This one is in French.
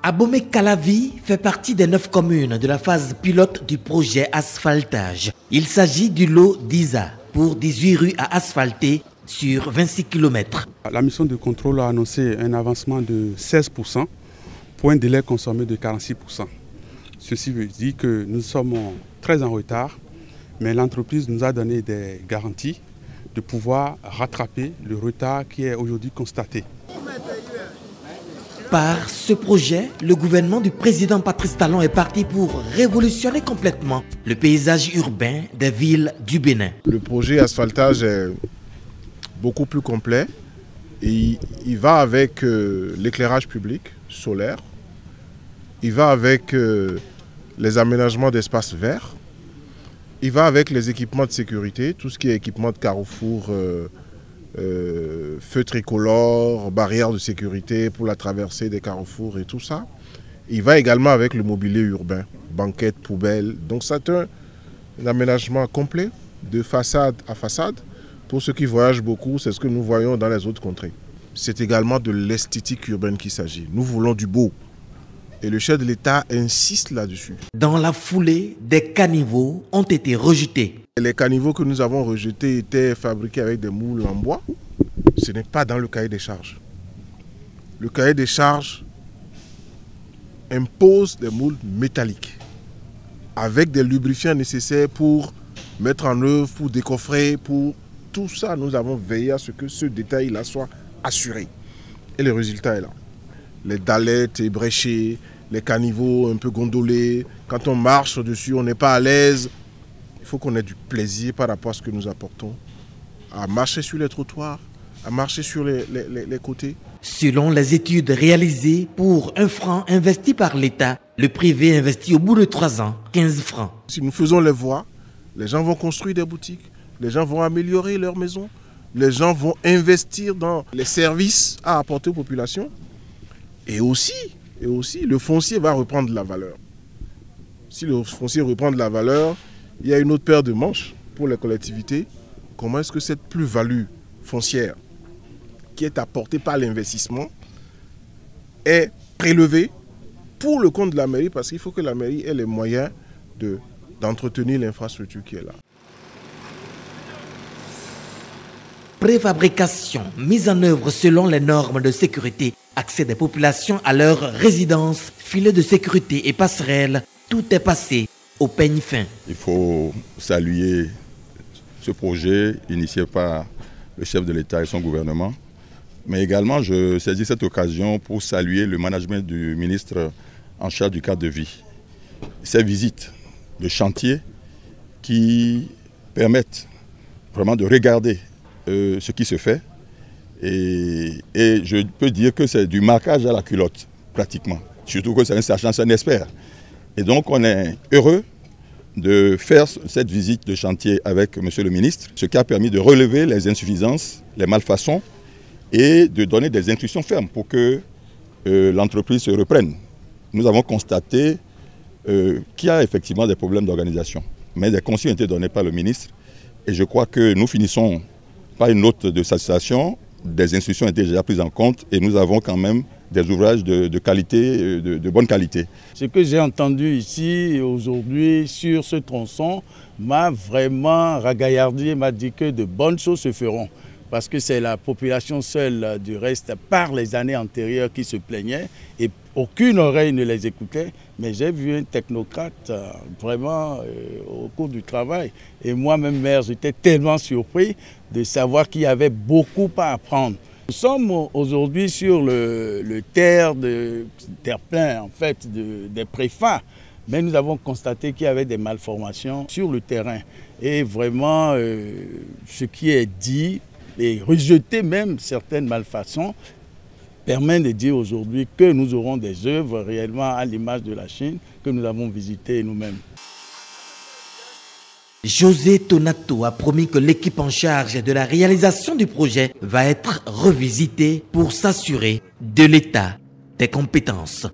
Abomey-Calavi fait partie des 9 communes de la phase pilote du projet asphaltage. Il s'agit du lot d'ISA pour 18 rues à asphalter sur 26 km. La mission de contrôle a annoncé un avancement de 16% pour un délai consommé de 46%. Ceci veut dire que nous sommes très en retard, mais l'entreprise nous a donné des garanties de pouvoir rattraper le retard qui est aujourd'hui constaté. Par ce projet, le gouvernement du président Patrice Talon est parti pour révolutionner complètement le paysage urbain des villes du Bénin. Le projet asphaltage est beaucoup plus complet et il va avec l'éclairage public solaire, il va avec les aménagements d'espaces verts, il va avec les équipements de sécurité, tout ce qui est équipement de carrefour, feux tricolores, barrières de sécurité pour la traversée des carrefours et tout ça. Il va également avec le mobilier urbain, banquettes, poubelles. Donc c'est un aménagement complet de façade à façade. Pour ceux qui voyagent beaucoup, c'est ce que nous voyons dans les autres contrées. C'est également de l'esthétique urbaine qu'il s'agit. Nous voulons du beau. Et le chef de l'État insiste là-dessus. Dans la foulée, des caniveaux ont été rejetés. Les caniveaux que nous avons rejetés étaient fabriqués avec des moules en bois. Ce n'est pas dans le cahier des charges. Le cahier des charges impose des moules métalliques avec des lubrifiants nécessaires pour mettre en œuvre, pour décoffrer, pour tout ça. Nous avons veillé à ce que ce détail-là soit assuré. Et le résultat est là. Les dallettes ébréchées, les caniveaux un peu gondolés. Quand on marche dessus, on n'est pas à l'aise. Il faut qu'on ait du plaisir par rapport à ce que nous apportons. À marcher sur les trottoirs, à marcher sur les côtés. Selon les études réalisées, pour 1 franc investi par l'État, le privé investit au bout de 3 ans 15 francs. Si nous faisons les voies, les gens vont construire des boutiques, les gens vont améliorer leur maison, les gens vont investir dans les services à apporter aux populations. Et aussi, le foncier va reprendre de la valeur. Si le foncier reprend de la valeur, il y a une autre paire de manches pour les collectivités. Comment est-ce que cette plus-value foncière qui est apportée par l'investissement est prélevée pour le compte de la mairie, parce qu'il faut que la mairie ait les moyens d'entretenir l'infrastructure qui est là. Préfabrication, mise en œuvre selon les normes de sécurité, accès des populations à leur résidence, filets de sécurité et passerelles, tout est passé au peigne fin. Il faut saluer ce projet initié par le chef de l'État et son gouvernement. Mais également, je saisis cette occasion pour saluer le management du ministre en charge du cadre de vie. Ces visites de chantier qui permettent vraiment de regarder ce qui se fait. Et je peux dire que c'est du marquage à la culotte, pratiquement. Surtout que c'est un sachant, c'est un expert. Et donc on est heureux de faire cette visite de chantier avec M. le ministre, ce qui a permis de relever les insuffisances, les malfaçons et de donner des instructions fermes pour que l'entreprise se reprenne. Nous avons constaté qu'il y a effectivement des problèmes d'organisation, mais des consignes ont été données par le ministre et je crois que nous finissons par une note de satisfaction. Des instructions ont été déjà prises en compte et nous avons quand même des ouvrages de qualité, de bonne qualité. Ce que j'ai entendu ici aujourd'hui sur ce tronçon m'a vraiment ragaillardi, m'a dit que de bonnes choses se feront. Parce que c'est la population seule, du reste, par les années antérieures qui se plaignait et aucune oreille ne les écoutait. Mais j'ai vu un technocrate vraiment au cours du travail. Et moi-même, maire, j'étais tellement surpris de savoir qu'il y avait beaucoup à apprendre. Nous sommes aujourd'hui sur le terre-plein en fait, des préfats. Mais nous avons constaté qu'il y avait des malformations sur le terrain. Et vraiment, ce qui est dit, et rejeter même certaines malfaçons, permet de dire aujourd'hui que nous aurons des œuvres réellement à l'image de la Chine que nous avons visitées nous-mêmes. José Tonato a promis que l'équipe en charge de la réalisation du projet va être revisitée pour s'assurer de l'état des compétences.